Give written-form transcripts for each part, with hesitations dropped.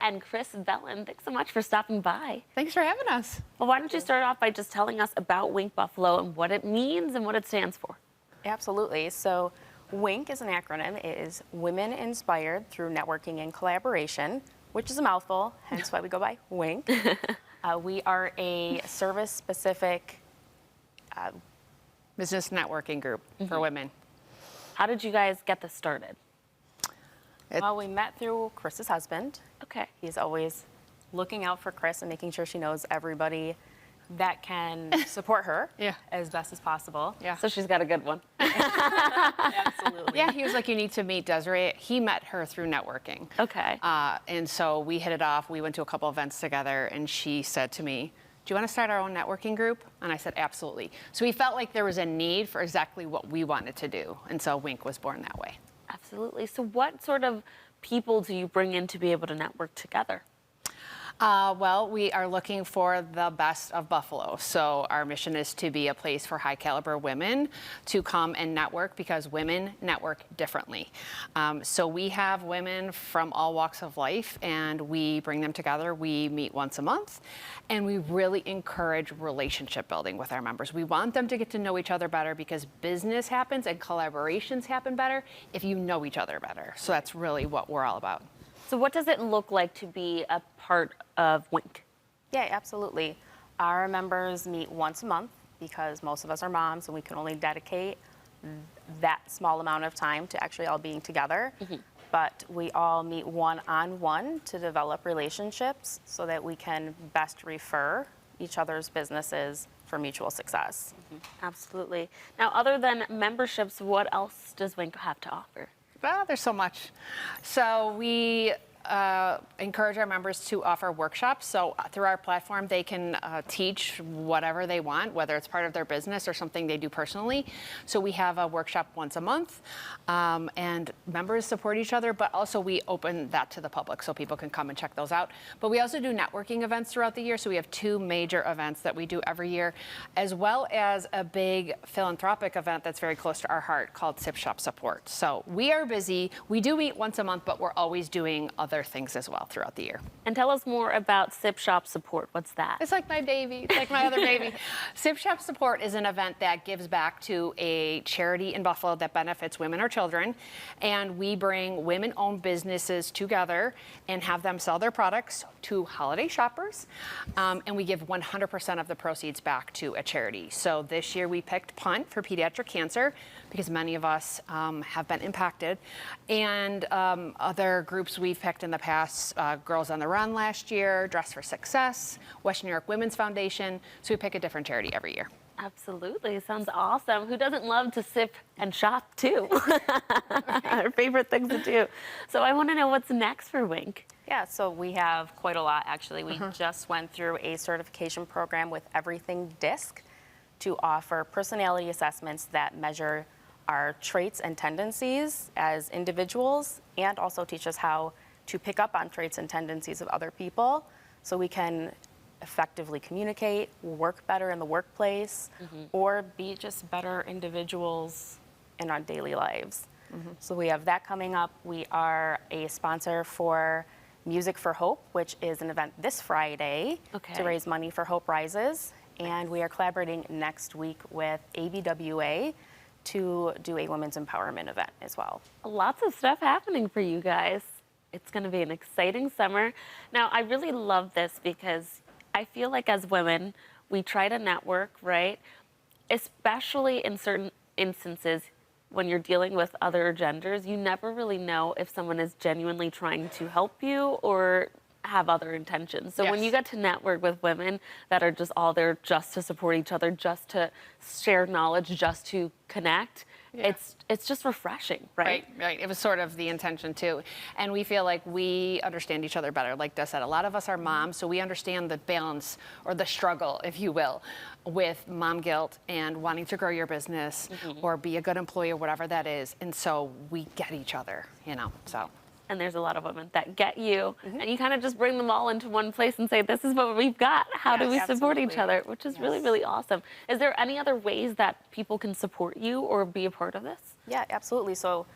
and Chris Vellon. Thanks so much for stopping by. Thanks for having us. Well, why don't you start off by just telling us about Wink Buffalo and what it means and what it stands for? Absolutely. So WINK is an acronym. It is Women Inspired Through Networking and Collaboration, which is a mouthful, hence why we go by WINK. We are a service-specific Business networking group for women. How did you guys get this started? Well, we met through Chris's husband. Okay. He's always looking out for Chris and making sure she knows everybody that can support her as best as possible. Yeah. So she's got a good one. Absolutely. Yeah, he was like, you need to meet Desiree. He met her through networking. Okay. And so we hit it off. We went to a couple events together, and she said to me, do you want to start our own networking group? And I said, absolutely. So we felt like there was a need for exactly what we wanted to do. And so WINK was born that way. Absolutely. So what sort of people do you bring in to be able to network together? Well, we are looking for the best of Buffalo. So our mission is to be a place for high caliber women to come and network because women network differently. So we have women from all walks of life and we bring them together. We meet once a month and we really encourage relationship building with our members. We want them to get to know each other better because business happens and collaborations happen better if you know each other better. So that's really what we're all about. So what does it look like to be a part of WINK? Yeah, absolutely. Our members meet once a month because most of us are moms and we can only dedicate that small amount of time to actually all being together. But we all meet one-on-one to develop relationships so that we can best refer each other's businesses for mutual success. Absolutely. Now, other than memberships, what else does WINK have to offer? Well, there's so much. So we encourage our members to offer workshops. So through our platform, they can teach whatever they want, whether it's part of their business or something they do personally. So we have a workshop once a month, and members support each other, but also we open that to the public so people can come and check those out. But we also do networking events throughout the year. So we have 2 major events that we do every year, as well as a big philanthropic event that's very close to our heart called Sip Shop Support. So we are busy. We do meet once a month, but we're always doing other things as well throughout the year. And tell us more about Sip Shop Support. What's that? It's like my baby. It's like my other baby. Sip Shop Support is an event that gives back to a charity in Buffalo that benefits women or children. And we bring women-owned businesses together and have them sell their products to holiday shoppers. And we give 100% of the proceeds back to a charity. So this year we picked Punt for pediatric cancer because many of us have been impacted. And other groups we've picked in the past, Girls on the Run last year, Dress for Success, Western New York Women's Foundation. So we pick a different charity every year. Absolutely. Sounds awesome. Who doesn't love to sip and shop too? Our favorite things to do. So I want to know what's next for WINK. Yeah, so we have quite a lot actually. We just went through a certification program with Everything DISC to offer personality assessments that measure our traits and tendencies as individuals and also teach us how to pick up on traits and tendencies of other people so we can effectively communicate, work better in the workplace, or be just better individuals in our daily lives. So we have that coming up. We are a sponsor for Music for Hope, which is an event this Friday to raise money for Hope Rises. And we are collaborating next week with ABWA to do a women's empowerment event as well. Lots of stuff happening for you guys. It's going to be an exciting summer. Now, I really love this because I feel like as women, we try to network, right? Especially in certain instances when you're dealing with other genders, you never really know if someone is genuinely trying to help you or have other intentions. So when you get to network with women that are just all there just to support each other, just to share knowledge, just to connect, it's just refreshing, right? Right. It was sort of the intention too. And we feel like we understand each other better. Like Des said, a lot of us are moms, so we understand the balance or the struggle, if you will, with mom guilt and wanting to grow your business or be a good employee or whatever that is. And so we get each other, you know, so. And there's a lot of women that get you, and you kind of just bring them all into one place and say, this is what we've got. How do we support each other? Which is really, really awesome. Is there any other ways that people can support you or be a part of this? Yeah, absolutely. So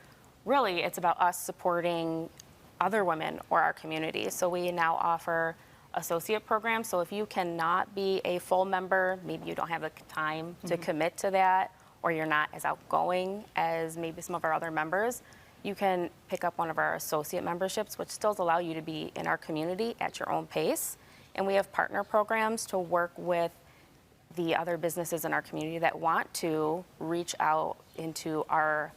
really, it's about us supporting other women or our community. So we now offer associate programs. So if you cannot be a full member, maybe you don't have the time to commit to that, or you're not as outgoing as maybe some of our other members, you can pick up one of our associate memberships, which still allow you to be in our community at your own pace. And we have partner programs to work with the other businesses in our community that want to reach out into our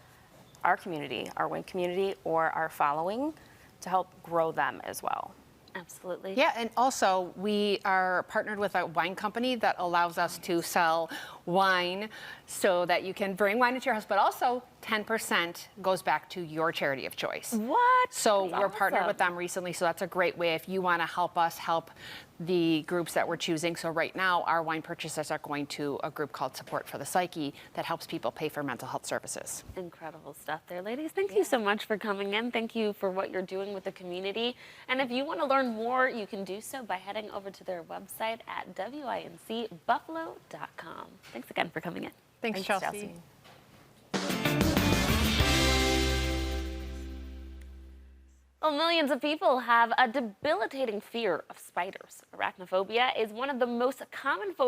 community, our WIN community, or our following to help grow them as well. Absolutely. Yeah, and also we are partnered with a wine company that allows us to sell wine so that you can bring wine into your house, but also 10% goes back to your charity of choice. What? So That's we're partnered awesome. with them recently, so that's a great way if you want to help us help the groups that we're choosing. So right now, our wine purchases are going to a group called Support for the Psyche that helps people pay for mental health services. Incredible stuff there, ladies. Thank you so much for coming in. Thank you for what you're doing with the community. And if you want to learn more, you can do so by heading over to their website at wincbuffalo.com. Thanks again for coming in. Thanks, Chelsea. Well, millions of people have a debilitating fear of spiders. Arachnophobia is one of the most common phobias